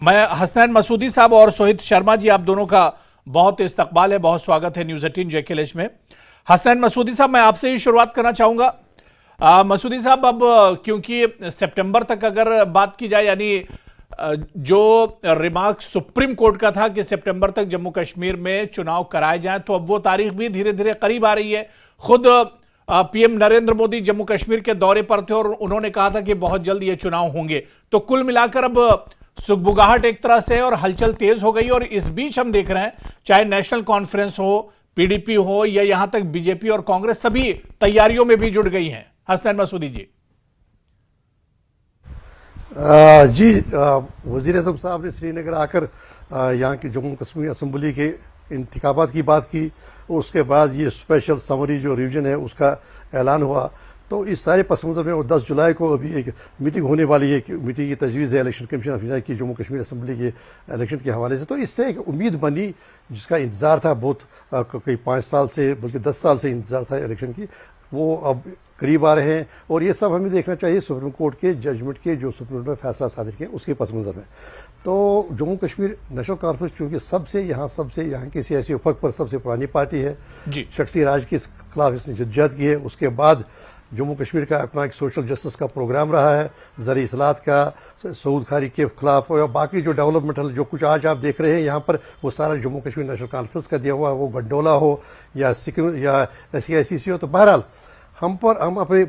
मैं हसनैन मसूदी साहब और सोहित शर्मा जी, आप दोनों का बहुत इस्तकबाल है, बहुत स्वागत है न्यूज 18 जेकेएलएच में। हसनैन मसूदी साहब, मैं आपसे ही शुरुआत करना चाहूंगा। मसूदी साहब, अब क्योंकि सितंबर तक अगर बात की जाए, यानी जो रिमार्क सुप्रीम कोर्ट का था कि सितंबर तक जम्मू कश्मीर में चुनाव कराए जाएं, तो अब वो तारीख भी धीरे धीरे करीब आ रही है। खुद पीएम नरेंद्र मोदी जम्मू कश्मीर के दौरे पर थे और उन्होंने कहा था कि बहुत जल्द ये चुनाव होंगे। तो कुल मिलाकर अब सुगबुगाहट एक तरह से और हलचल तेज हो गई, और इस बीच हम देख रहे हैं चाहे नेशनल कॉन्फ्रेंस हो, पीडीपी हो, या यहां तक बीजेपी और कांग्रेस सभी तैयारियों में भी जुट गई हैं। हसनैन मसूदी जी। वजीर आज़म साहब ने श्रीनगर आकर यहाँ की जम्मू कश्मीर असम्बली के इंतखाबात की बात की, और उसके बाद ये स्पेशल समरी जो रिवीजन है उसका ऐलान हुआ। तो इस सारे पस मंज़र में 10 जुलाई को अभी एक मीटिंग होने वाली है, मीटिंग की तजवीज़ है इलेक्शन कमीशन ऑफ इंडिया की जम्मू कश्मीर असम्बली के इलेक्शन के हवाले से। तो इससे एक उम्मीद बनी, जिसका इंतज़ार था बहुत, कई 5 साल से बल्कि 10 साल से इंतज़ार था इलेक्शन की, वो अब करीब आ रहे हैं। और ये सब हमें देखना चाहिए सुप्रीम कोर्ट के जजमेंट के, जो सुप्रीम कोर्ट में फैसला सादिर किया उसके पस मंज़र में। तो जम्मू कश्मीर नेशनल कॉन्फ्रेंस चूंकि सबसे यहाँ की सियासी उफक पर सबसे पुरानी पार्टी है, शख्सी राज के खिलाफ इसने जद्दोजहद की है। उसके बाद जम्मू कश्मीर का अपना एक सोशल जस्टिस का प्रोग्राम रहा है, ज़री इस्लाहत का, सऊद खारी के खिलाफ, और बाकी जो डेवलपमेंटल जो कुछ आज आप देख रहे हैं यहाँ पर, वो सारा जम्मू कश्मीर नेशनल कॉन्फ्रेंस का दिया हुआ, वो गंडोला हो या सिक्किम या SCICC हो। तो बहरहाल हम अपने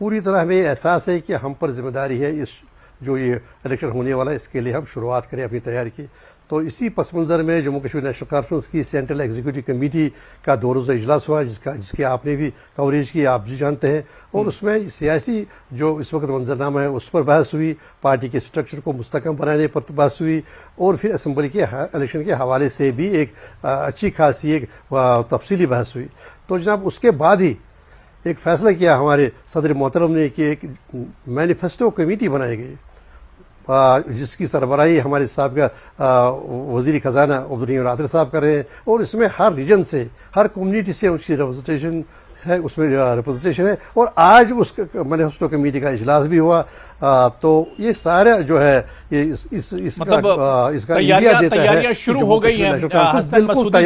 पूरी तरह हमें एहसास है कि हम पर जिम्मेदारी है इस जो ये इलेक्शन होने वाला है, इसके लिए हम शुरुआत करें अपनी तैयारी की। तो इसी पस मंज़र में जम्मू कश्मीर नेशनल कॉन्फ्रेंस की सेंट्रल एग्जीक्यूटिव कमेटी का 2 रोज़ा इजलास हुआ, जिसके आपने भी कवरेज की, आप भी जानते हैं। और उसमें सियासी जो इस वक्त मंजरनामा है उस पर बहस हुई, पार्टी के स्ट्रक्चर को मुस्तकम बनाने पर बहस हुई, और फिर असम्बली के इलेक्शन के हवाले से भी एक अच्छी खासी एक तफसीली बहस हुई। तो जनाब उसके बाद ही एक फ़ैसला किया हमारे सदर मोहतरम ने कि एक मैनिफेस्टो कमेटी बनाई गई, जिसकी सरबराही हमारे साहब का वज़ीर ख़जाना उबैदुल्लाह आतिर साहब कर रहे हैं। और इसमें हर रीजन से, हर कम्युनिटी से उसकी रिप्रेजेंटेशन है, उसमें रिप्रेजेंटेशन है। और आज उस मैनिफेस्टो कमेटी का इजलास भी हुआ। तो ये सारा जो है ये इसका तैयारियां शुरू हो गई हैं। हसनैन मसूदी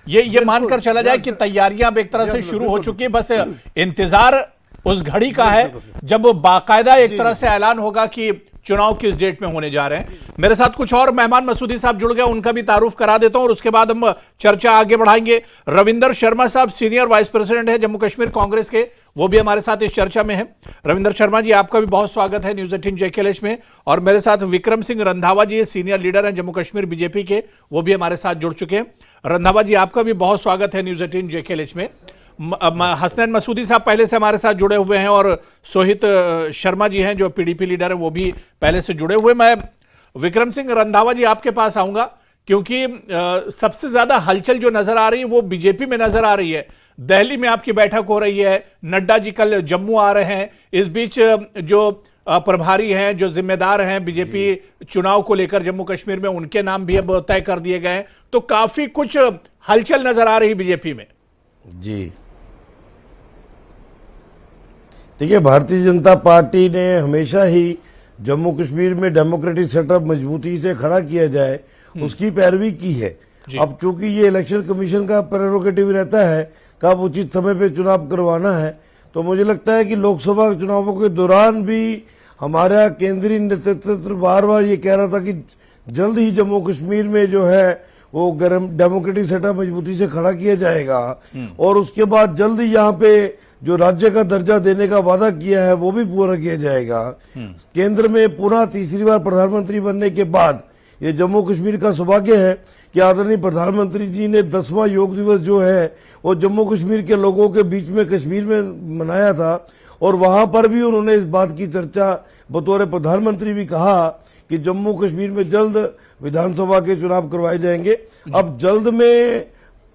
जी, ये मानकर चला जाए कि तैयारियां अब एक तरह से शुरू हो चुकी है, बस इंतजार उस घड़ी का है जब बाकायदा एक तरह से ऐलान होगा कि चुनाव किस डेट में होने जा रहे हैं। मेरे साथ कुछ और मेहमान मसूदी साहब जुड़ गए, उनका भी तारुफ करा देता हूं और उसके बाद हम चर्चा आगे बढ़ाएंगे। रविंदर शर्मा साहब सीनियर वाइस प्रेसिडेंट है जम्मू कश्मीर कांग्रेस के, वो भी हमारे साथ इस चर्चा में है। रविंदर शर्मा जी, आपका भी बहुत स्वागत है न्यूज 18 जेकेएलएच में। और मेरे साथ विक्रम सिंह रंधावा जी, सीनियर लीडर हैं जम्मू कश्मीर बीजेपी के, वो भी हमारे साथ जुड़ चुके हैं। रंधावा जी, आपका भी बहुत स्वागत है न्यूज 18 जेकेएलएच में। हसनैन मसूदी साहब पहले से हमारे साथ जुड़े हुए हैं, और सोहित शर्मा जी हैं जो पीडीपी लीडर हैं, वो भी पहले से जुड़े हुए। मैं विक्रम सिंह रंधावा जी आपके पास आऊंगा, क्योंकि सबसे ज्यादा हलचल जो नजर आ रही है वो बीजेपी में नजर आ रही है। दिल्ली में आपकी बैठक हो रही है, नड्डा जी कल जम्मू आ रहे हैं। इस बीच जो प्रभारी हैं, जो जिम्मेदार हैं बीजेपी चुनाव को लेकर जम्मू कश्मीर में, उनके नाम भी अब तय कर दिए गए। तो काफी कुछ हलचल नजर आ रही बीजेपी में। जी देखिए, भारतीय जनता पार्टी ने हमेशा ही जम्मू कश्मीर में डेमोक्रेटिक सेटअप मजबूती से खड़ा किया जाए उसकी पैरवी की है। अब चूंकि ये इलेक्शन कमीशन का प्रेरोगेटिव रहता है कब उचित समय पे चुनाव करवाना है, तो मुझे लगता है कि लोकसभा चुनावों के दौरान भी हमारा केंद्रीय नेतृत्व बार बार ये कह रहा था कि जल्द ही जम्मू कश्मीर में जो है वो डेमोक्रेटिक सेटअप मजबूती से खड़ा किया जाएगा, और उसके बाद जल्द ही यहाँ पे जो राज्य का दर्जा देने का वादा किया है वो भी पूरा किया जाएगा। केंद्र में पुनः तीसरी बार प्रधानमंत्री बनने के बाद ये जम्मू कश्मीर का सौभाग्य है कि आदरणीय प्रधानमंत्री जी ने 10वां योग दिवस जो है वो जम्मू कश्मीर के लोगों के बीच में कश्मीर में मनाया था, और वहां पर भी उन्होंने इस बात की चर्चा बतौर प्रधानमंत्री भी कहा कि जम्मू कश्मीर में जल्द विधानसभा के चुनाव करवाए जाएंगे। अब जल्द में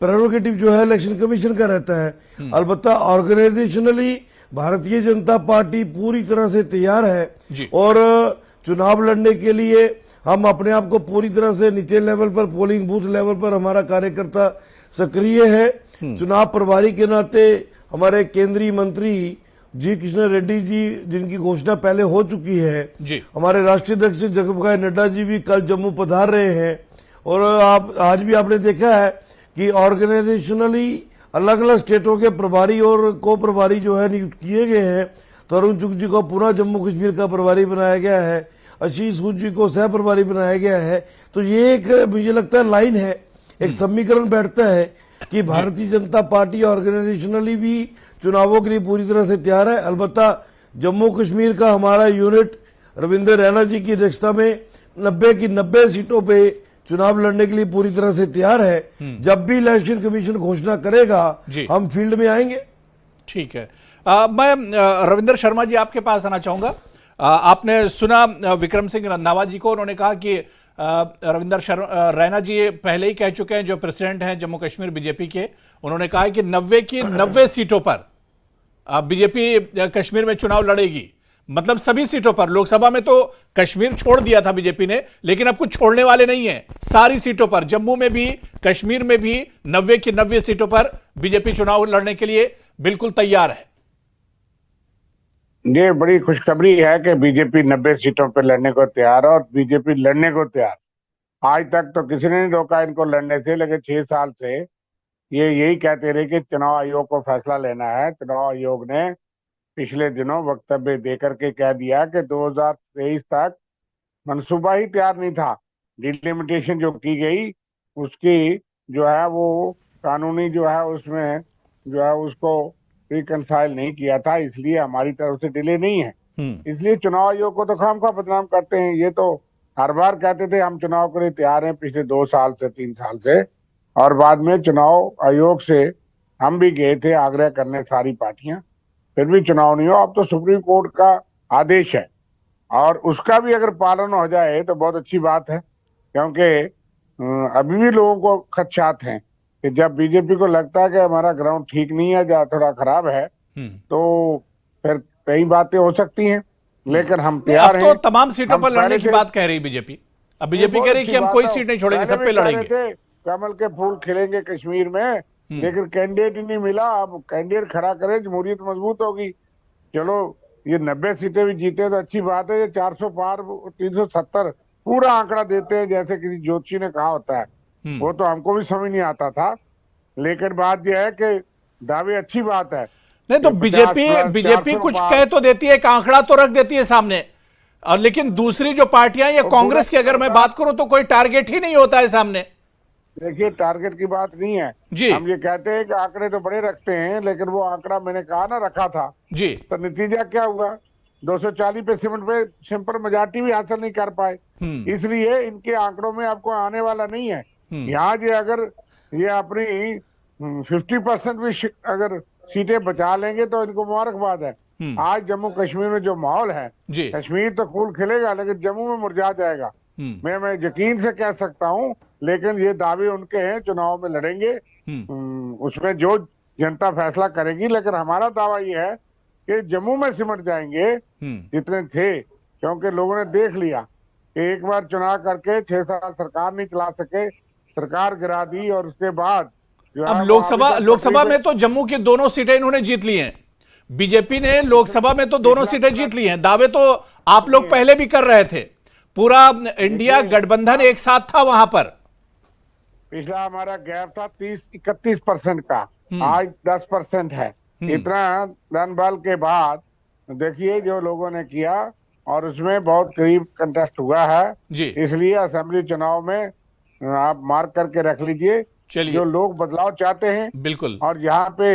प्रेरोगेटिव जो है इलेक्शन कमीशन का रहता है। अलबत्ता ऑर्गेनाइजेशनली भारतीय जनता पार्टी पूरी तरह से तैयार है, और चुनाव लड़ने के लिए हम अपने आप को पूरी तरह से नीचे लेवल पर, पोलिंग बूथ लेवल पर हमारा कार्यकर्ता सक्रिय है। चुनाव प्रभारी के नाते हमारे केंद्रीय मंत्री जी किशन रेड्डी जी, जिनकी घोषणा पहले हो चुकी है जी। हमारे राष्ट्रीय अध्यक्ष जगत भाई नड्डा जी भी कल जम्मू पधार रहे हैं। और आप आज भी आपने देखा है कि ऑर्गेनाइजेशनली अलग अलग स्टेटों के प्रभारी और को प्रभारी जो है नियुक्त किए गए हैं। तरुण चुग जी को पुनः जम्मू कश्मीर का प्रभारी बनाया गया है, आशीष सूद जी को सह प्रभारी बनाया गया है। तो ये एक मुझे लगता है लाइन है, एक समीकरण बैठता है कि भारतीय जनता पार्टी ऑर्गेनाइजेशनली भी चुनावों के लिए पूरी तरह से तैयार है। अलबत्ता जम्मू कश्मीर का हमारा यूनिट रविंद्र रैना जी की अध्यक्षता में 90 की 90 सीटों पे चुनाव लड़ने के लिए पूरी तरह से तैयार है। जब भी इलेक्शन कमीशन घोषणा करेगा हम फील्ड में आएंगे। ठीक है। मैं रविंद्र शर्मा जी आपके पास आना चाहूंगा। आपने सुना विक्रम सिंह रंधावा जी को, उन्होंने कहा कि रविंद्र रैना जी पहले ही कह चुके हैं, जो प्रेसिडेंट हैं जम्मू कश्मीर बीजेपी के, उन्होंने कहा है कि 90 की 90 सीटों पर बीजेपी कश्मीर में चुनाव लड़ेगी। मतलब सभी सीटों पर। लोकसभा में तो कश्मीर छोड़ दिया था बीजेपी ने, लेकिन अब कुछ छोड़ने वाले नहीं है। सारी सीटों पर, जम्मू में भी कश्मीर में भी 90 की 90 सीटों पर बीजेपी चुनाव लड़ने के लिए बिल्कुल तैयार है। ये बड़ी खुशखबरी है कि बीजेपी 90 सीटों पर लड़ने को तैयार है और बीजेपी लड़ने को तैयार। आज तक तो किसी ने नहीं रोका इनको लड़ने से, लेकिन 6 साल से ये यही कहते रहे कि चुनाव आयोग को फैसला लेना है। चुनाव आयोग ने पिछले दिनों वक्तव्य देकर के कह दिया कि 2023 तक मंसूबा ही तैयार नहीं था। डिलिमिटेशन जो की गई उसकी जो है वो कानूनी जो है उसमें जो है उसको रिकंसाइल नहीं किया था, इसलिए हमारी तरफ से डिले नहीं है। इसलिए चुनाव आयोग को तो खामखा बदनाम करते हैं। ये तो हर बार कहते थे हम चुनाव के लिए तैयार हैं, पिछले 2 साल से 3 साल से, और बाद में चुनाव आयोग से हम भी गए थे आग्रह करने सारी पार्टियां, फिर भी चुनाव नहीं हो। अब तो सुप्रीम कोर्ट का आदेश है और उसका भी अगर पालन हो जाए तो बहुत अच्छी बात है, क्योंकि अभी भी लोगों को खदशात हैं कि जब बीजेपी को लगता है कि हमारा ग्राउंड ठीक नहीं है या थोड़ा खराब है तो फिर कई बातें हो सकती हैं, लेकिन हम तैयार हैं। तो तमाम सीटों पर लड़ने की बात कह रही बीजेपी। अब बीजेपी कह रही कि हम कोई सीट नहीं छोड़ेंगे, सब पे लड़ेंगे। कमल के फूल खिलेंगे कश्मीर में, लेकिन कैंडिडेट ही नहीं मिला। अब कैंडिडेट खड़ा करे, जमहूरियत मजबूत होगी। चलो ये 90 सीटें भी जीते तो अच्छी बात है। ये 400 पार 370 पूरा आंकड़ा देते हैं जैसे किसी ज्योतिषी ने कहा होता है, वो तो हमको भी समझ नहीं आता था। लेकिन बात यह है कि दावे अच्छी बात है। नहीं तो बीजेपी कुछ कह तो देती है, एक आंकड़ा तो रख देती है सामने, और लेकिन दूसरी जो पार्टियां या कांग्रेस की अगर मैं बात करूं तो कोई टारगेट ही नहीं होता है सामने। देखिए टारगेट की बात नहीं है जी। हम ये कहते हैं कि आंकड़े तो बड़े रखते हैं, लेकिन वो आंकड़ा मैंने कहा ना रखा था जी, तो नतीजा क्या हुआ? 240 पे सिंपल मेजॉरिटी भी हासिल नहीं कर पाए। इसलिए इनके आंकड़ों में आपको आने वाला नहीं है। यहाँ ये अगर ये अपनी 50% भी अगर सीटें बचा लेंगे तो इनको मुबारकबाद है। आज जम्मू कश्मीर में जो माहौल है, कश्मीर तो फूल खिलेगा लेकिन जम्मू में मुरझा जाएगा। मैं यकीन से कह सकता हूँ, लेकिन ये दावे उनके हैं, चुनाव में लड़ेंगे, उसमें जो जनता फैसला करेगी। लेकिन हमारा दावा ये है कि जम्मू में सिमट जाएंगे जितने थे, क्योंकि लोगों ने देख लिया कि एक बार चुनाव करके 6 साल सरकार नहीं चला सके, सरकार गिरा दी, और उसके बाद अब लोकसभा में तो जम्मू की दोनों सीटें इन्होंने जीत ली हैं। बीजेपी ने लोकसभा में तो दोनों सीटें जीत ली हैं। दावे तो आप लोग पहले भी कर रहे थे, पूरा इंडिया गठबंधन एक साथ था वहां पर। पिछला हमारा गैप था 30-31% का, आज 10% है। इतना धन बल के बाद देखिए जो लोगों ने किया, और उसमें बहुत करीब कंटेस्ट हुआ है जी। इसलिए असेंबली चुनाव में आप मार्क करके रख लीजिए, जो लोग बदलाव चाहते हैं बिल्कुल। और यहाँ पे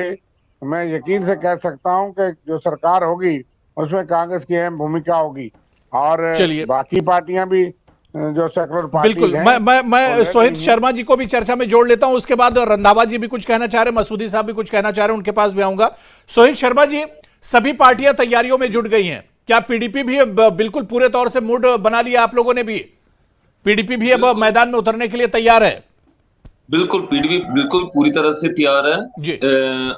मैं यकीन से कह सकता हूँ कि जो सरकार होगी उसमें कांग्रेस की अहम भूमिका होगी, और बाकी पार्टियां भी जो सेकुलर पार्टी बिल्कुल। मैं सोहित शर्मा जी को भी चर्चा में जोड़ लेता हूं, उसके बाद रंधावा जी भी कुछ कहना चाह रहे हैं, मसूदी साहब भी कुछ कहना चाह रहे हैं, उनके पास भी आऊंगा। सोहित शर्मा जी, सभी पार्टियां तैयारियों में जुट गई हैं, क्या पीडीपी भी बिल्कुल पूरे तौर से मूड बना लिया आप लोगों ने भी? पीडीपी भी अब मैदान में उतरने के लिए तैयार है? बिल्कुल, पीडीपी बिल्कुल पूरी तरह से तैयार है।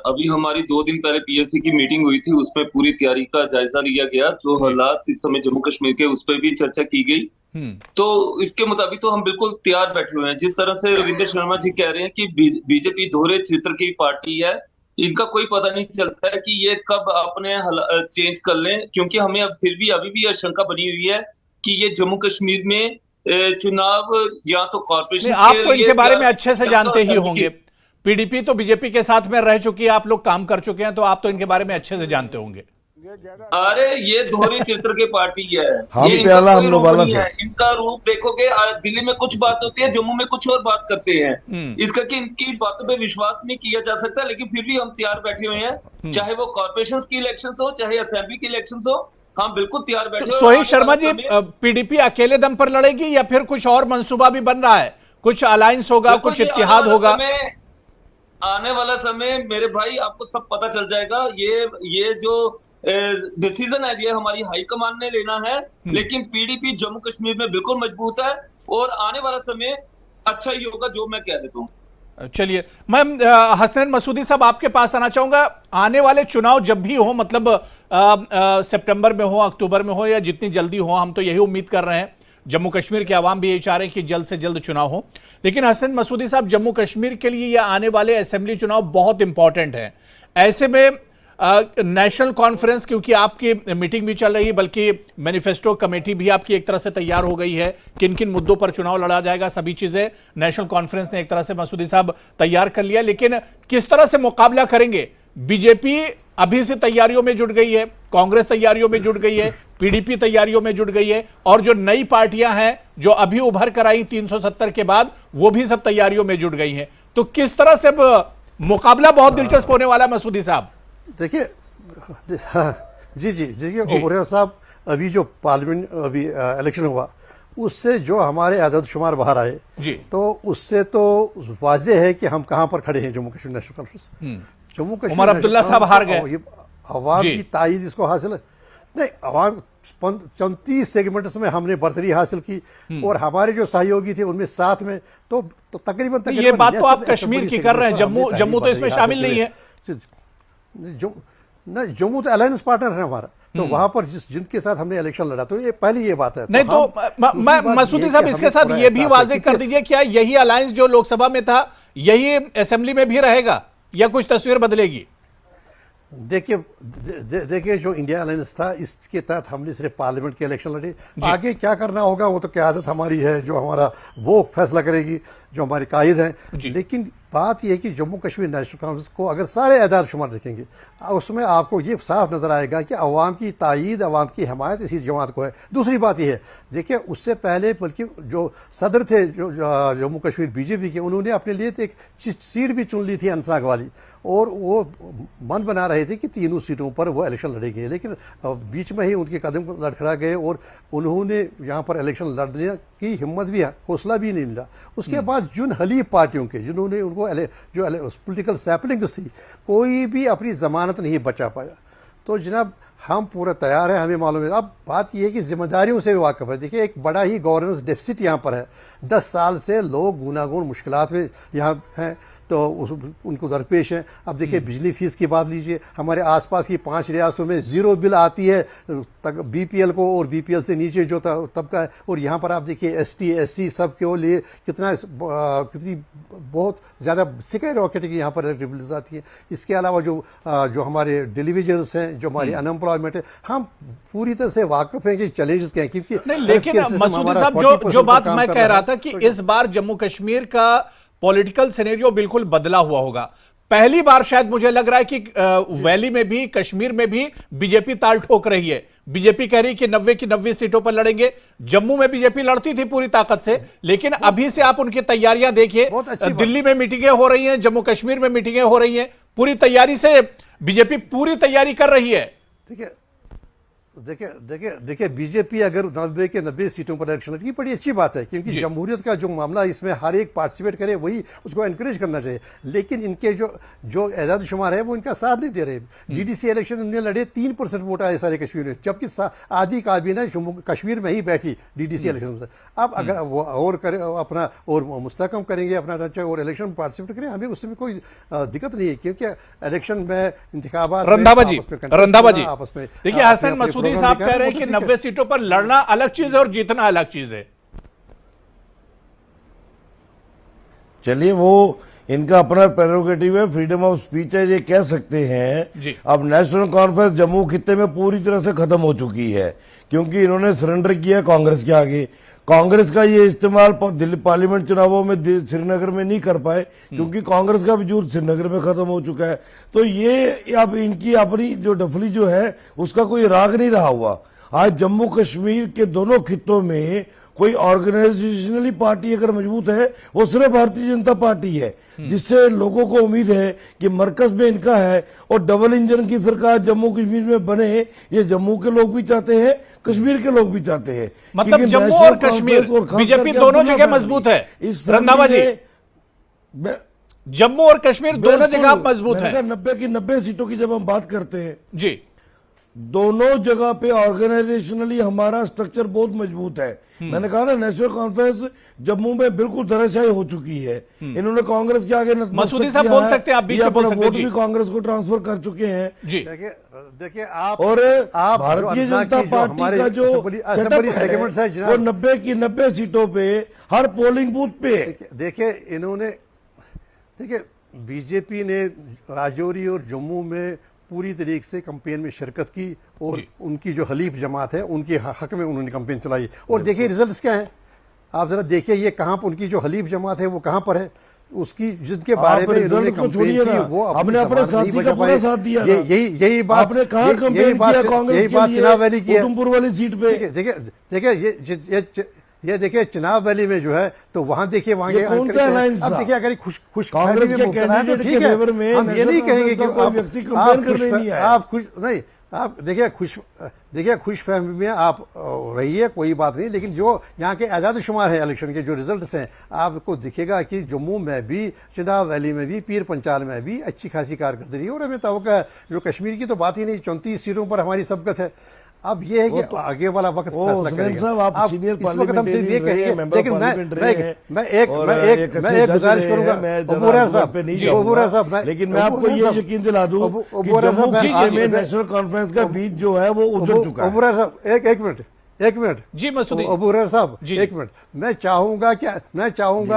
अभी हमारी 2 दिन पहले पीएससी की मीटिंग हुई थी, उसमें पूरी तैयारी का जायजा लिया गया। जो हालात इस समय जम्मू कश्मीर के, उस पर भी चर्चा की गई। तो इसके मुताबिक तो हम बिल्कुल तैयार बैठे हुए हैं। जिस तरह से रविंद्र शर्मा जी कह रहे हैं कि बीजेपी दोहरे चित्र की पार्टी है, इनका कोई पता नहीं चलता है कि ये कब अपने चेंज कर लें, क्योंकि हमें अब फिर भी अभी भी आशंका बनी हुई है कि ये जम्मू कश्मीर में चुनाव या तो कॉर्पोरेशन नहीं, आप के तो लिए इनके बारे में या अच्छे से तो जानते ही असेंबली होंगे। पीडीपी तो बीजेपी के साथ में रह चुकी है, आप लोग काम कर चुके हैं, तो आप तो इनके बारे में अच्छे से जानते होंगे। अरे ये दोहरे चित्र की पार्टी है। हम ये प्याला इनका हम कोई रूप लोबाला नहीं थे। है। इनका रूप देखोगे, दिल्ली में कुछ बात होती है, जम्मू में कुछ और बात करते हैं। इसका कि इनकी बातों पे विश्वास नहीं किया जा सकता, लेकिन फिर भी हम तैयार बैठे हुए हैं, चाहे वो कॉर्पोरेशन की इलेक्शन हो, चाहे असेंबली की इलेक्शन हो, हम बिल्कुल तैयार बैठे तो हैं। सोहेल शर्मा जी, पीडीपी अकेले दम पर लड़ेगी या फिर कुछ और मंसूबा भी बन रहा है? कुछ अलायंस होगा, कुछ इत्तेहाद होगा? आने वाला समय मेरे भाई आपको सब पता चल जाएगा। ये जो डिसीजन है ये हमारी हाईकमान ने लेना है, लेकिन पीडीपी जम्मू कश्मीर में बिल्कुल मजबूत है और आने वाला समय अच्छा ही होगा, जो मैं कह देता हूं। चलिए, मैं हसनैन मसूदी साहब आपके पास आना चाहूंगा। आने वाले चुनाव जब भी हो, मतलब सितंबर में हो, अक्टूबर में हो, या जितनी जल्दी हो, हम तो यही उम्मीद कर रहे हैं। जम्मू कश्मीर के आवाम भी यही चाह रहे हैं कि जल्द से जल्द चुनाव हो। लेकिन हसनैन मसूदी साहब, जम्मू कश्मीर के लिए ये आने वाले असेंबली चुनाव बहुत इंपॉर्टेंट है। ऐसे में नेशनल कॉन्फ्रेंस, क्योंकि आपकी मीटिंग भी चल रही है, बल्कि मैनिफेस्टो कमेटी भी आपकी एक तरह से तैयार हो गई है, किन किन मुद्दों पर चुनाव लड़ा जाएगा, सभी चीजें नेशनल कॉन्फ्रेंस ने एक तरह से मसूदी साहब तैयार कर लिया। लेकिन किस तरह से मुकाबला करेंगे? बीजेपी अभी से तैयारियों में जुट गई है, कांग्रेस तैयारियों में जुट गई है, पीडीपी तैयारियों में जुट गई है, और जो नई पार्टियां हैं जो अभी उभर कर आई 370 के बाद, वो भी सब तैयारियों में जुट गई हैं। तो किस तरह से मुकाबला बहुत दिलचस्प होने वाला है मसूदी साहब? देखिए, हाँ, जी ओबराय साहब, अभी जो पार्लियामेंट अभी इलेक्शन हुआ, उससे जो हमारे आदत शुमार बाहर आए जी, तो उससे तो वाजे है कि हम कहाँ पर खड़े हैं। जम्मू कश्मीर नेशनल कॉन्फ्रेंस, जम्मू कश्मीर उमर अब्दुल्ला साहब हार गए, अवाम की ताईद इसको हासिल है। नहीं, अवाम 34 सेगमेंट्स में हमने बर्तरी हासिल की, और हमारे जो सहयोगी थे उनमें साथ में तो तकरीबन ये बात तो आप कश्मीर की कर रहे हैं, जम्मू तो इसमें शामिल नहीं है। जम्मू तो अलायंस पार्टनर है हमारा, तो वहां पर जिनके साथ हमने इलेक्शन लड़ा, तो ये पहली ये बात है। नहीं तो मसूदी साहब, इसके साथ ये भी वाजे कर दीजिए, क्या यही अलायंस जो लोकसभा में था यही असेंबली में भी रहेगा या कुछ तस्वीर बदलेगी? देखिए जो इंडिया अलायंस था, इसके तहत हमने सिर्फ पार्लियामेंट के इलेक्शन लड़े। आगे क्या करना होगा वो तो क़यादत हमारी है, जो हमारा वो फैसला करेगी, जो हमारी कायद है। लेकिन बात यह है कि जम्मू कश्मीर नेशनल कांग्रेस को अगर सारे एदाद शुमार देखेंगे, उसमें आपको ये साफ नजर आएगा कि अवाम की तायीद, अवाम की हमायत इसी जमात को है। दूसरी बात यह है, देखिए उससे पहले बल्कि जो सदर थे जो जम्मू कश्मीर बीजेपी के, उन्होंने अपने लिए एक सीट भी चुन ली थी अनंतनाग वाली, और वो मन बना रहे थे कि तीनों सीटों पर वो इलेक्शन लड़ेंगे। लेकिन बीच में ही उनके कदम लड़खड़ा गए और उन्होंने यहाँ पर इलेक्शन लड़ने की हिम्मत भी, हौसला भी नहीं मिला। उसके बाद जिन हलीफ पार्टियों के, जिन्होंने उनको जो पॉलिटिकल सैपलिंग्स थी, कोई भी अपनी जमानत नहीं बचा पाया। तो जनाब हम पूरा तैयार हैं, हमें मालूम है। अब बात यह है कि जिम्मेदारियों से भी वाकिफ है। देखिए एक बड़ा ही गवर्नेंस डेफिसिट यहाँ पर है। 10 साल से लोग गुनागुन मुश्किलात में यहाँ हैं, तो उनको दरपेश है। अब देखिए बिजली फीस की बात लीजिए, हमारे आसपास की 5 रियासतों में 0 बिल आती है तक बीपीएल को, और बीपीएल से नीचे जो तबका है। और यहाँ पर आप देखिए एसटी एससी सब के लिए कितनी बहुत ज़्यादा सिकाई रॉकेट की यहाँ पर इलेक्ट्रिक बिल्स आती है। इसके अलावा जो हमारे डिलीवरीज हैं, जो हमारी अनएम्प्लॉयमेंट है, हम पूरी तरह से वाकिफ हैं कि चैलेंजेस क्या हैं। क्योंकि लेकिन मसूदी साहब, जो बात मैं कह रहा था कि इस बार जम्मू कश्मीर का पॉलिटिकल सिनेरियो बिल्कुल बदला हुआ होगा। पहली बार शायद मुझे लग रहा है कि वैली में भी, कश्मीर में भी बीजेपी ताल ठोक रही है। बीजेपी कह रही है कि 90 की 90 सीटों पर लड़ेंगे। जम्मू में बीजेपी लड़ती थी पूरी ताकत से, लेकिन अभी से आप उनकी तैयारियां देखिए। दिल्ली में मीटिंगें हो रही हैं, जम्मू कश्मीर में मीटिंगें हो रही हैं, पूरी तैयारी से बीजेपी पूरी तैयारी कर रही है। देखिए बीजेपी अगर 90 के 90 सीटों पर इलेक्शन लड़ेगी, बड़ी अच्छी बात है, क्योंकि जमहूरियत का जो मामला, इसमें हर एक पार्टिसिपेट करे, वही उसको एनकरेज करना चाहिए। लेकिन इनके जो एजाद शुमार है वो इनका साथ नहीं दे रहे। डीडीसी इलेक्शन इन्होंने लड़े, 3% वोट आए सारे कश्मीर में, जबकि आधी काबीना जम्मू कश्मीर में ही बैठी डीडीसी इलेक्शन से। अब अगर वो और करे अपना और मुस्तकम करेंगे अपना ढांचा और इलेक्शन में पार्टिसिपेट करें, हमें उसमें कोई दिक्कत नहीं है, क्योंकि इलेक्शन में इंतखाबात रंधावा जी आपस में देखिए, हसन मसूदी साहब कह रहे हैं कि 90 सीटों पर लड़ना अलग चीज है और जीतना अलग चीज है। चलिए वो इनका अपना प्रेरोगेटिव है, फ्रीडम ऑफ स्पीच है, ये कह सकते हैं। जी। अब नेशनल कॉन्फ्रेंस जम्मू खित्ते में पूरी तरह से खत्म हो चुकी है, क्योंकि इन्होंने सरेंडर किया कांग्रेस के आगे। कांग्रेस का ये इस्तेमाल दिल्ली पार्लियामेंट चुनावों में श्रीनगर में नहीं कर पाए, क्योंकि कांग्रेस का वजूद श्रीनगर में खत्म हो चुका है। तो ये अब इनकी अपनी जो डफली जो है उसका कोई राग नहीं रहा हुआ। आज जम्मू कश्मीर के दोनों खित्तों में कोई ऑर्गेनाइजेशनली पार्टी अगर मजबूत है वो सिर्फ भारतीय जनता पार्टी है, जिससे लोगों को उम्मीद है कि मरकज में इनका है और डबल इंजन की सरकार जम्मू कश्मीर में बने। ये जम्मू के लोग भी चाहते हैं, कश्मीर के लोग भी चाहते हैं। मतलब जम्मू और कश्मीर बीजेपी दोनों जगह मजबूत है। रंधावा जी, जम्मू और कश्मीर दोनों जगह मजबूत है। 90 की 90 सीटों की जब हम बात करते हैं जी, दोनों जगह पे ऑर्गेनाइजेशनली हमारा स्ट्रक्चर बहुत मजबूत है। मैंने कहा ना, नेशनल कॉन्फ्रेंस जम्मू में बिल्कुल धराशायी हो चुकी है। इन्होंने कांग्रेस के आगे मसूदी साहब बोल सकते हैं, आप बीच में बोल सकते हैं जी। कांग्रेस को ट्रांसफर कर चुके हैं जी। देखिए आप भारतीय जनता पार्टी का जो सेटअप है वो 90 की 90 सीटों पे हर पोलिंग बूथ पे। देखिए बीजेपी ने राजौरी और जम्मू में पूरी तरीके से कैंपेन में शिरकत की और उनकी जो हलीफ जमात है उनके हक में उन्होंने कैंपेन चलाई। और देखिए रिजल्ट्स क्या हैं, आप जरा देखिए ये कहां पर उनकी जो हलीफ जमात है वो कहां पर है, उसकी जिनके बारे में इन्होंने कैंपेन की वो हमने अपने साथी का पूरा साथ दिया। यही बात आपने कहां कैंपेन किया कांग्रेस के लिए? चुनाव वैली की उधमपुर वाली सीट पे। देखिए ये देखिए चुनाव वैली में जो है तो वहां देखिए वहां कौन सा अलायंस था? अब देखिए अगर खुश कांग्रेस के कैंडिडेट के फेवर में हम ये नहीं कहेंगे कि कोई व्यक्ति कंपेयर करने नहीं आया। आप खुश नहीं, आप देखिए खुश फहमी में आप रहिए, कोई बात नहीं। लेकिन जो यहाँ के आज़ाद शुमार है इलेक्शन के जो रिजल्ट्स हैं, आपको दिखेगा कि जम्मू में भी, चुनाव वैली में भी, पीर पंचाल में भी अच्छी खासी कारकर्दगी। और हमें तवक्का है, जो कश्मीर की तो बात ही नहीं, 34 सीटों पर हमारी सबकत है। अब ये है कि तो आगे वाला वक्त फैसला करेंगे। साहब, आप सीनियर इस वक्त हम सिर्फ ये कहेंगे, लेकिन मैं एक गुजारिश करूंगा अबूरा साहब, लेकिन मैं आपको ये यकीन दिला दूं कि जम्मू में नेशनल कॉन्फ्रेंस का बीज जो है वो उजड़ चुका है। अबूरा साहब एक मिनट जी मसूदी अबूरा साहब, एक मिनट। मैं चाहूंगा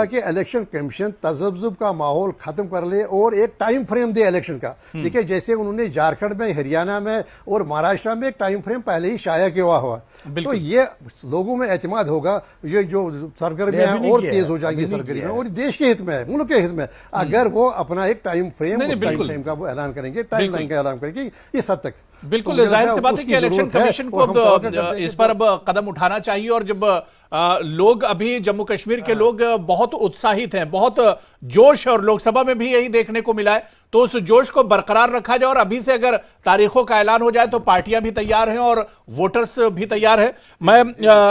कि इलेक्शन कमीशन तजब्जुब का माहौल खत्म कर ले और एक टाइम फ्रेम दे इलेक्शन का। देखिए जैसे उन्होंने झारखंड में, हरियाणा में और महाराष्ट्र में एक टाइम फ्रेम पहले ही शाया किया हुआ, तो ये लोगों में एतमाद होगा। ये जो सरगर्मियां हैं और तेज हो जाएंगी सरगर्मियां, और देश के हित में है, मुल्क के हित में, अगर वो अपना एक टाइम फ्रेम का वो ऐलान करेंगे, टाइम लाइन का ऐलान करेंगे इस हद तक। बिल्कुल जाहिर सी बात है कि इलेक्शन कमीशन को अब इस पर अब कदम उठाना चाहिए। और जब लोग अभी जम्मू कश्मीर के लोग बहुत उत्साहित हैं, बहुत जोश, और लोकसभा में भी यही देखने को मिला है, तो उस जोश को बरकरार रखा जाए। और अभी से अगर तारीखों का ऐलान हो जाए तो पार्टियां भी तैयार हैं और वोटर्स भी तैयार है। मैं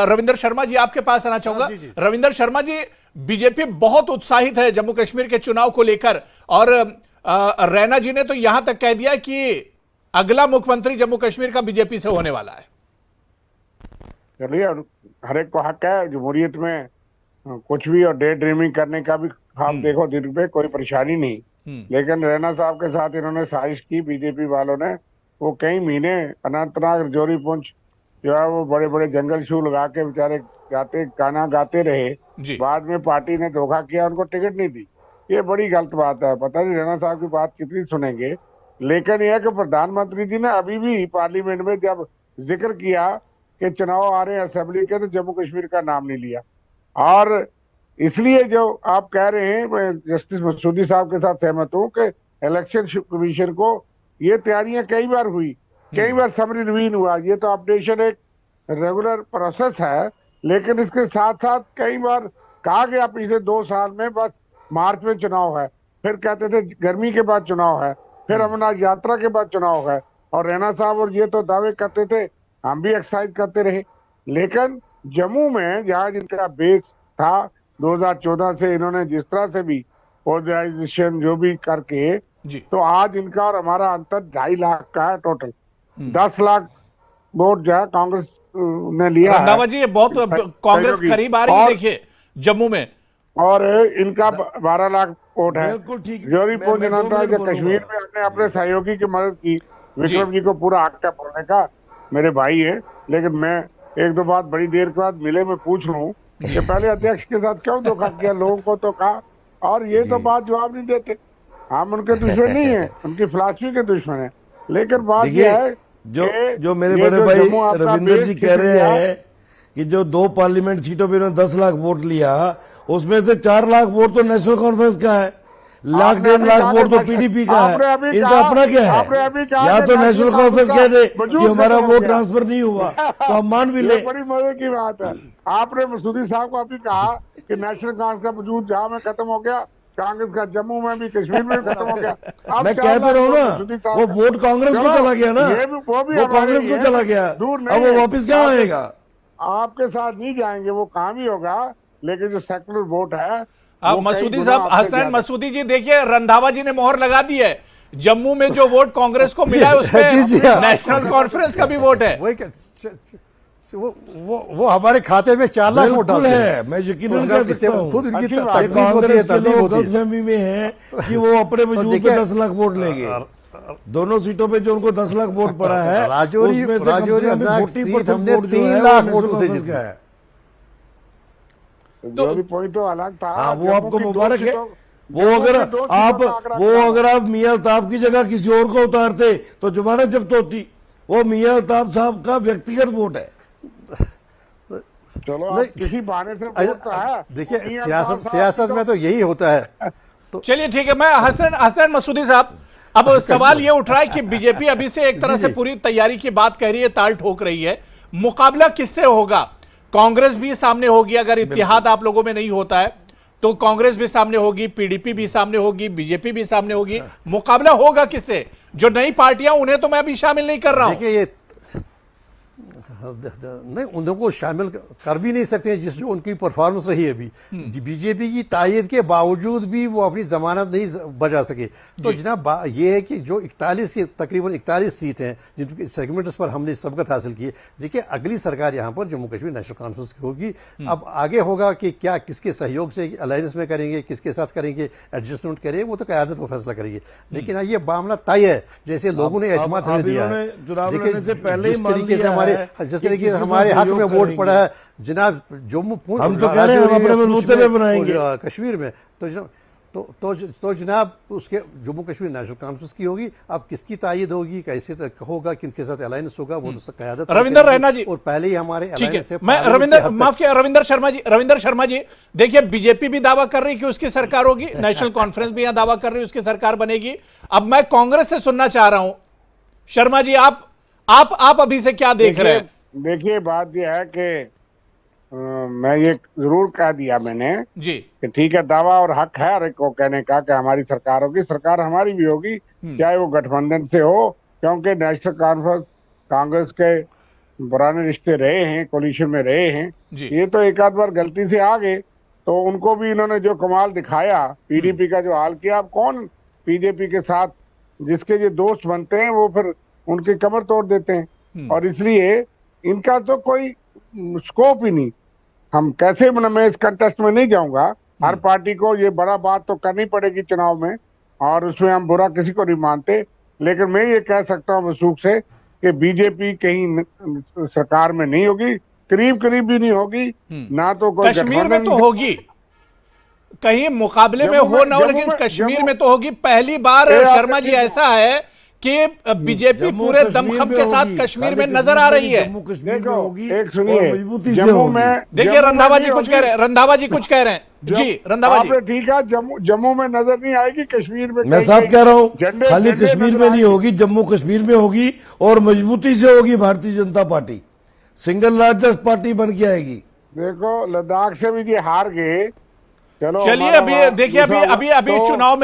रविंदर शर्मा जी आपके पास आना चाहूंगा। रविंदर शर्मा जी, बीजेपी बहुत उत्साहित है जम्मू कश्मीर के चुनाव को लेकर, और रैना जी ने तो यहां तक कह दिया कि अगला मुख्यमंत्री जम्मू कश्मीर का बीजेपी से होने वाला है। चलिए, हर एक को हक है जमहूरियत में कुछ भी, और डे ड्रीमिंग करने का भी। आप देखो दिन पे कोई परेशानी नहीं, लेकिन रैना साहब के साथ इन्होंने साजिश की बीजेपी वालों ने। वो कई महीने अनंतनाग, रजौरी, पुंछ जो है वो बड़े बड़े जंगल शू लगा के बेचारे गाना गाते रहे। बाद में पार्टी ने धोखा किया, उनको टिकट नहीं दी। ये बड़ी गलत बात है। पता नहीं रैना साहब की बात कितनी सुनेंगे, लेकिन यह कि प्रधानमंत्री जी ने अभी भी पार्लियामेंट में जब जिक्र किया कि चुनाव आ रहे हैं असेंबली के, तो जम्मू कश्मीर का नाम नहीं लिया। और इसलिए जो आप कह रहे हैं, मैं जस्टिस मसूदी साहब के साथ सहमत हूं कि इलेक्शन कमीशन को ये तैयारियां कई बार हुई, कई बार समरी रिवीन हुआ। ये तो अपडेशन एक रेगुलर प्रोसेस है, लेकिन इसके साथ साथ कई बार कहा गया पिछले 2 साल में बस मार्च में चुनाव है, फिर कहते थे गर्मी के बाद चुनाव है, फिर अमरनाथ यात्रा के बाद चुनाव है। और रैना साहब और ये तो दावे करते थे, हम भी एक्सरसाइज करते रहे। लेकिन जम्मू में जहां जिनका बेस था 2014 से, इन्होंने जिस तरह से भी ऑर्गेनाइजेशन जो भी करके, तो आज इनका और हमारा अंतर 2.5 लाख का है टोटल। 10 लाख वोट जो है कांग्रेस ने लिया है। जी, ये बहुत कांग्रेस करीब आ रही है देखिए जम्मू में, और इनका 12 लाख वोट है। जोरी पुंछ जनता जो कश्मीर में हमने अपने सहयोगी की मदद की, विक्रम जी को पूरा हक है बोलने का, मेरे भाई है। लेकिन मैं 1-2 बात बड़ी देर के बाद मिले में पूछ लूं कि पहले अध्यक्ष के साथ क्यों धोखा किया। लोगों को तो कहा और ये तो बात जवाब नहीं देते। हम उनके दुश्मन नहीं है, उनकी फिलॉसफी के दुश्मन है। लेकिन बात देखिए, यह है जो मेरे बड़े भाई रविंदर जी कह रहे हैं कि जो 2 पार्लियामेंट सीटों पे उन्होंने 10 लाख वोट लिया, उसमें से 4 लाख वोट तो नेशनल कॉन्फ्रेंस का है, 1.5 लाख वोट तो पीडीपी का है। इनका अपना क्या है? या तो नेशनल कॉन्फ्रेंस कह दे कि हमारा वोट ट्रांसफर नहीं हुआ तो हम मान भी ले। बड़ी मजे की बात है। आपने मसूदी साहब को अभी कहा कि नेशनल कांग्रेस का वजूद जहां में खत्म हो गया, कांग्रेस का जम्मू में भी, कश्मीर में भी खत्म हो गया। मैं कह तो रहा हूँ ना, वो वोट कांग्रेस को चला गया ना, वो कांग्रेस को चला गया, अब वो वापिस कहाँ आएगा? आपके साथ नहीं जाएंगे, वो काम ही होगा। लेकिन जो सेकुलर वोट है, मसूदी साहब, हसन मसूदी जी, देखिए रंधावा जी ने मोहर लगा दी है। जम्मू में जो वोट कांग्रेस को मिला है उसमें नेशनल कॉन्फ्रेंस का भी वोट है। वो हमारे खाते में 4 लाख वोट है। मैं यकीनन कह सकता हूं, खुद उनकी कांग्रेस के लोग गलतफहमी में है कि वो अपने वजूद पे 10 लाख वोट लेंगे। दोनों सीटों पे जो उनको 10 लाख वोट पड़ा है, राजौरी उसमें से हमने 3 लाख वोटों से जीता है। तो पॉइंट तो अलग था। हाँ, वो आपको मुबारक है। वो अगर आप मियां अल्ताफ की जगह किसी और को उतारते तो जमानत जब्त होती। वो मियां अल्ताफ साहब का व्यक्तिगत वोट है। चलो किसी बहाने से वोट तो है। देखिए, सियासत में तो यही होता है। तो चलिए ठीक है। मैं हसन मसूदी साहब, अब सवाल ये उठ रहा है कि बीजेपी अभी से एक तरह से पूरी तैयारी की बात कह रही है, ताल ठोक रही है। मुकाबला किससे होगा? कांग्रेस भी सामने होगी, अगर इत्तेहाद आप लोगों में नहीं होता है तो कांग्रेस भी सामने होगी, पीडीपी भी सामने होगी, बीजेपी भी सामने होगी। मुकाबला होगा किससे? जो नई पार्टियां, उन्हें तो मैं अभी शामिल नहीं कर रहा हूं। देखिए, ये नहीं, उनको शामिल कर भी नहीं सकते हैं, जिस जो उनकी परफॉर्मेंस रही है अभी। बीजेपी की तायद के बावजूद भी वो अपनी जमानत नहीं बजा सके। तो जनाब ये है कि जो 41 की तकरीबन 41 सीट हैं जिनके सेगमेंट्स पर हमने सबकत हासिल की है। देखिए, अगली सरकार यहाँ पर जम्मू कश्मीर नेशनल कॉन्फ्रेंस की होगी। अब आगे होगा कि क्या किसके सहयोग से अलायंस में करेंगे, किसके साथ करेंगे, एडजस्टमेंट करेंगे, वो तो क़यादत वो फैसला करेंगे। लेकिन ये मामला तय है, जैसे लोगों ने एतमाद हमें दिया है। देखिए, जिस तरीके से हमारे हक में वोट पड़ा है जनाब, जम्मू हम तो कह रहे हैं हम अपने बलबूते पे बनाएंगे कश्मीर में, तो जनाब उसके जम्मू कश्मीर नेशनल कॉन्फ्रेंस की होगी। अब किसकी तायद होगी, कैसे तक होगा, किनके साथ अलायंस होगा, वो तो क़यादत रविंदर रैना जी। और पहले ही हमारे अलायंस से मैं रविंदर शर्मा जी, देखिए बीजेपी भी दावा कर रही है कि उसकी सरकार होगी, नेशनल कॉन्फ्रेंस भी यहां दावा कर रही है उसकी सरकार बनेगी। अब मैं कांग्रेस से सुनना चाह रहा हूं, शर्मा जी आप अभी से क्या देख रहे हैं? देखिए, बात यह है कि मैं ये जरूर कह दिया मैंने जी कि ठीक है, दावा और हक है हर एक को कहने का कि हमारी सरकार होगी। सरकार हमारी भी होगी, चाहे वो गठबंधन से हो, क्योंकि नेशनल कॉन्फ्रेंस कांग्रेस के पुराने रिश्ते रहे हैं, कोलिशन में रहे हैं। ये तो एक आध बार गलती से आ गए, तो उनको भी इन्होंने जो कमाल दिखाया, पीडीपी का जो हाल किया। अब कौन बीजेपी के साथ जिसके जो दोस्त बनते हैं वो फिर उनकी कमर तोड़ देते हैं। और इसलिए इनका तो कोई स्कोप ही नहीं। हम कैसे, मैं इस कंटेस्ट में नहीं जाऊंगा। हर पार्टी को ये बड़ा बात तो करनी पड़ेगी चुनाव में, और उसमें हम बुरा किसी को नहीं मानते। लेकिन मैं ये कह सकता हूँ वसूख से कि बीजेपी कहीं सरकार में नहीं होगी, करीब भी नहीं होगी, ना तो कोई कश्मीर में तो होगी, कहीं मुकाबले में हो ना हो, लेकिन कश्मीर में तो होगी। पहली बार शर्मा जी ऐसा है कि बीजेपी पूरे दमखम के साथ कश्मीर में नजर आ रही है। एक सुनिए, जम्मू में देखिए रंधावा जी कुछ कह रहे हैं, जी रंधावा जी। ठीक है, जम्मू में नजर नहीं आएगी, कश्मीर में। मैं साहब कह रहा हूँ, खाली कश्मीर में नहीं होगी, जम्मू कश्मीर में होगी, और मजबूती से होगी। Bharatiya Janata party single largest party बन के आएगी। देखो, लद्दाख से भी ये हार गए। चलिए, अभी देखिए, अभी चुनाव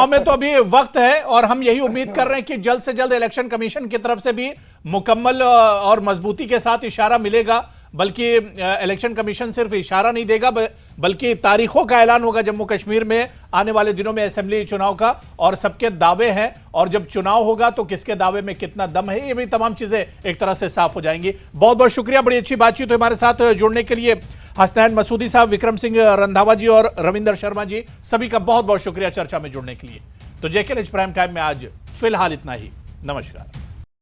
में तो अभी वक्त है, और हम यही उम्मीद कर रहे हैं कि जल्द से जल्द इलेक्शन कमीशन की तरफ से भी मुकम्मल और मजबूती के साथ इशारा मिलेगा। बल्कि इलेक्शन कमीशन सिर्फ इशारा नहीं देगा, बल्कि तारीखों का ऐलान होगा जम्मू कश्मीर में आने वाले दिनों में असेंबली चुनाव का, और सबके दावे हैं, और जब चुनाव होगा तो किसके दावे में कितना दम है, ये भी तमाम चीजें एक तरह से साफ हो जाएंगी। बहुत बहुत शुक्रिया, बड़ी अच्छी बातचीत हुई। हमारे साथ जुड़ने के लिए हसनैन मसूदी साहब, विक्रम सिंह रंधावा जी और रविंदर शर्मा जी, सभी का बहुत बहुत शुक्रिया चर्चा में जुड़ने के लिए। तो जेके न्यूज प्राइम टाइम में आज फिलहाल इतना ही। नमस्कार।